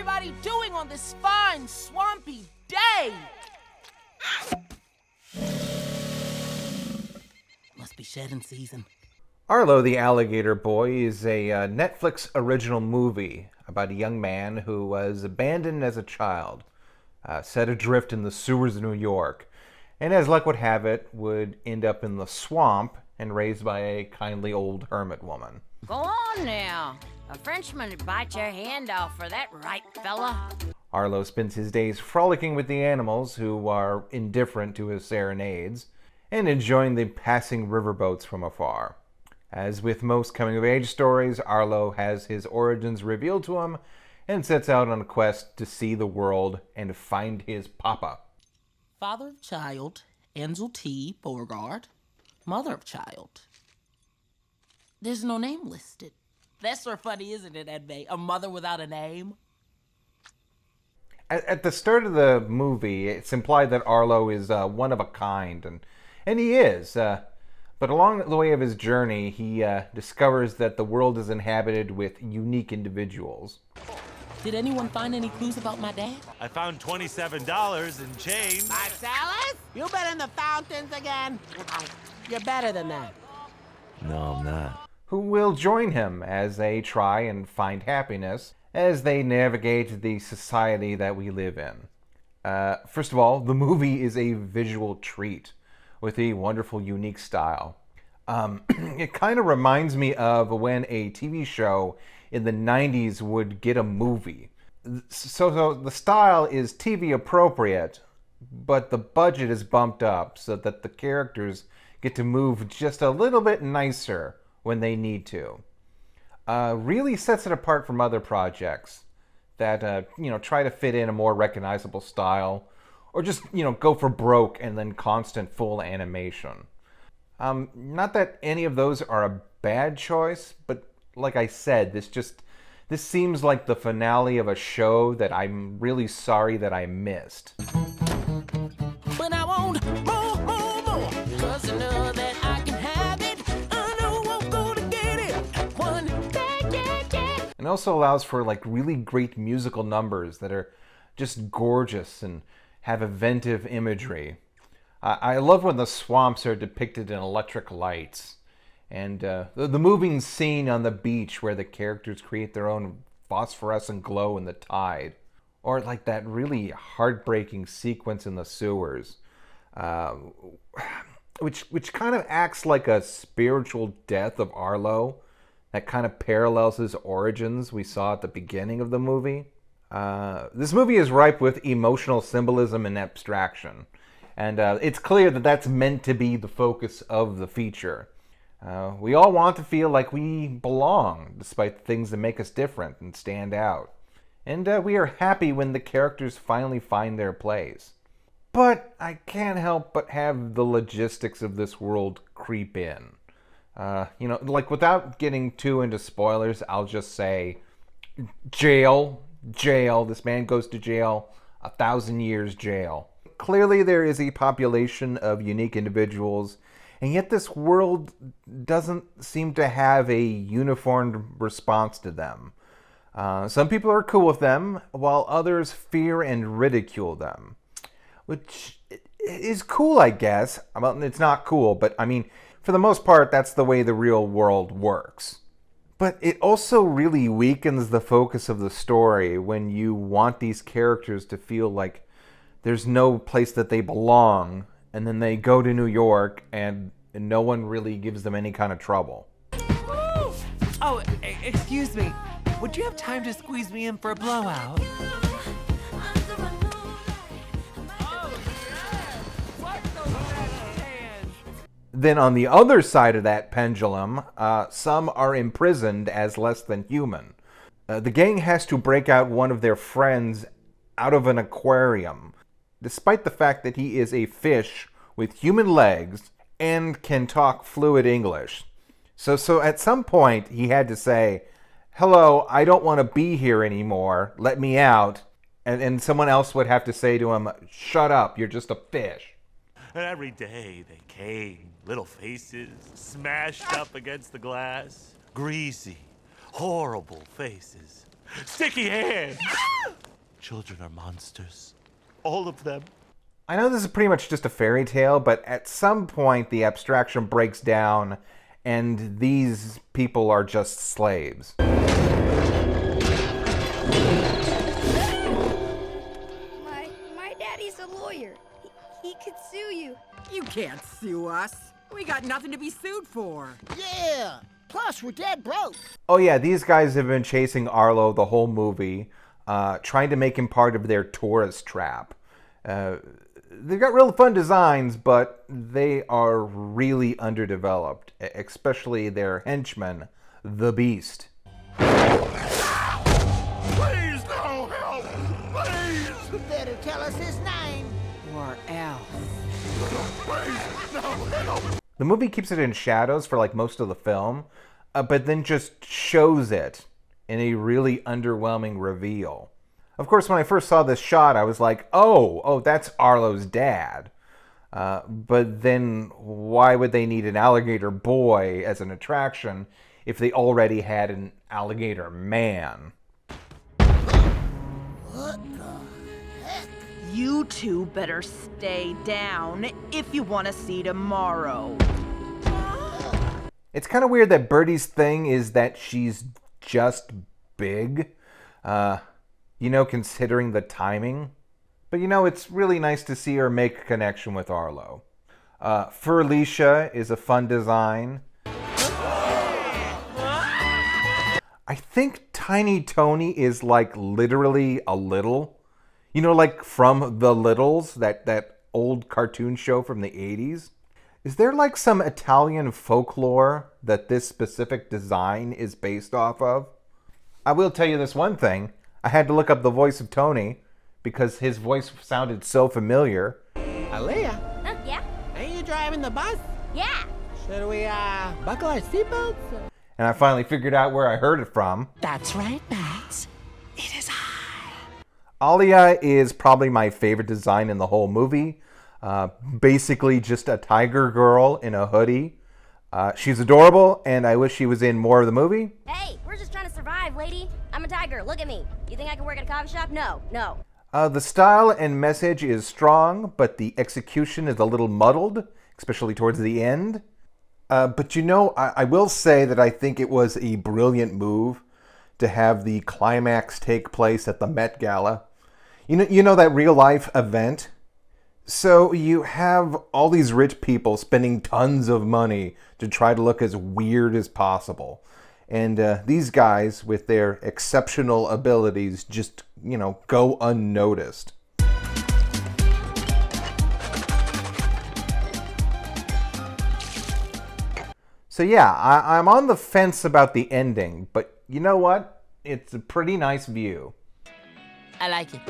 everybody doing on this fine, swampy day? Must be shedding season. Arlo, the Alligator Boy is a Netflix original movie about a young man who was abandoned as a child, set adrift in the sewers of New York, and as luck would have it, would end up in the swamp and raised by a kindly old hermit woman. Go on now. A Frenchman would bite your hand off for that, right, fella? Arlo spends his days frolicking with the animals who are indifferent to his serenades and enjoying the passing riverboats from afar. As with most coming-of-age stories, Arlo has his origins revealed to him and sets out on a quest to see the world and find his papa. Father of child, Ansel T. Beauregard. Mother of child. There's no name listed. That's sort of funny, isn't it, Edmay? A mother without a name? At the start of the movie, it's implied that Arlo is one of a kind, and he is. But along the way of his journey, he discovers that the world is inhabited with unique individuals. Did anyone find any clues about my dad? I found $27 in change. Marcellus? You been in the fountains again? You're better than that. No, I'm not. Who will join him as they try and find happiness as they navigate the society that we live in. First of all, the movie is a visual treat with a wonderful, unique style. It kind of reminds me of when a TV show in the 90s would get a movie. So the style is TV appropriate, but the budget is bumped up so that the characters get to move just a little bit nicer when they need to. Really sets it apart from other projects that try to fit in a more recognizable style, or just go for broke and then constant full animation. Not that any of those are a bad choice, but like I said, this seems like the finale of a show that I'm really sorry that I missed. But I want more, 'cause I know that I can have it. I know I'm gonna get it. One day. And also allows for like really great musical numbers that are just gorgeous and have inventive imagery. I love when the swamps are depicted in electric lights. And the moving scene on the beach where the characters create their own phosphorescent glow in the tide. Or like that really heartbreaking sequence in the sewers. Which kind of acts like a spiritual death of Arlo. That kind of parallels his origins we saw at the beginning of the movie. This movie is ripe with emotional symbolism and abstraction. And it's clear that that's meant to be the focus of the feature. We all want to feel like we belong, despite the things that make us different and stand out. And we are happy when the characters finally find their place. But I can't help but have the logistics of this world creep in. Like without getting too into spoilers, I'll just say, jail. This man goes to jail, 1,000 years jail. Clearly there is a population of unique individuals, and yet this world doesn't seem to have a uniform response to them. Some people are cool with them, while others fear and ridicule them. Which is cool, I guess. Well, it's not cool, but I mean, for the most part, that's the way the real world works. But it also really weakens the focus of the story when you want these characters to feel like there's no place that they belong, and then they go to New York and no one really gives them any kind of trouble. Oh, excuse me. Would you have time to squeeze me in for a blowout? Then on the other side of that pendulum, some are imprisoned as less than human. The gang has to break out one of their friends out of an aquarium, despite the fact that he is a fish with human legs and can talk fluid English. So at some point, he had to say, "Hello, I don't want to be here anymore. Let me out." And someone else would have to say to him, "Shut up, you're just a fish." And every day they came, little faces, smashed up against the glass, greasy, horrible faces. Sticky hands. Children are monsters. All of them. I know this is pretty much just a fairy tale, but at some point the abstraction breaks down and these people are just slaves. My daddy's a lawyer. He could sue you. You can't sue us. We got nothing to be sued for. Yeah. Plus, we're dead broke. Oh yeah, these guys have been chasing Arlo the whole movie, trying to make him part of their tourist trap. They've got real fun designs, but they are really underdeveloped, especially their henchman, the Beast. Please, no help! Please! Better tell us his name. Or else. Please, no help! The movie keeps it in shadows for like most of the film, but then just shows it in a really underwhelming reveal. Of course, when I first saw this shot, I was like, oh, that's Arlo's dad. But then why would they need an alligator boy as an attraction if they already had an alligator man? What the heck? You two better stay down if you want to see tomorrow. It's kind of weird that Birdie's thing is that she's just big. Considering the timing. But it's really nice to see her make a connection with Arlo. Furlicia is a fun design. I think Tiny Tony is like literally a little. Like from The Littles, that old cartoon show from the 80s. Is there like some Italian folklore that this specific design is based off of? I will tell you this one thing. I had to look up the voice of Tony because his voice sounded so familiar. Aaliyah, Yeah? ain't you driving the bus? Yeah. Should we, buckle our seatbelts? And I finally figured out where I heard it from. That's right, Max. It is Alia is probably my favorite design in the whole movie. Basically just a tiger girl in a hoodie. She's adorable, and I wish she was in more of the movie. Hey, we're just trying to survive, lady. I'm a tiger. Look at me. You think I can work at a coffee shop? No. The style and message is strong, but the execution is a little muddled, especially towards the end. But I will say that I think it was a brilliant move to have the climax take place at the Met Gala. You know that real-life event? So you have all these rich people spending tons of money to try to look as weird as possible. And these guys, with their exceptional abilities, just, go unnoticed. So yeah, I'm on the fence about the ending, but you know what? It's a pretty nice view. I like it.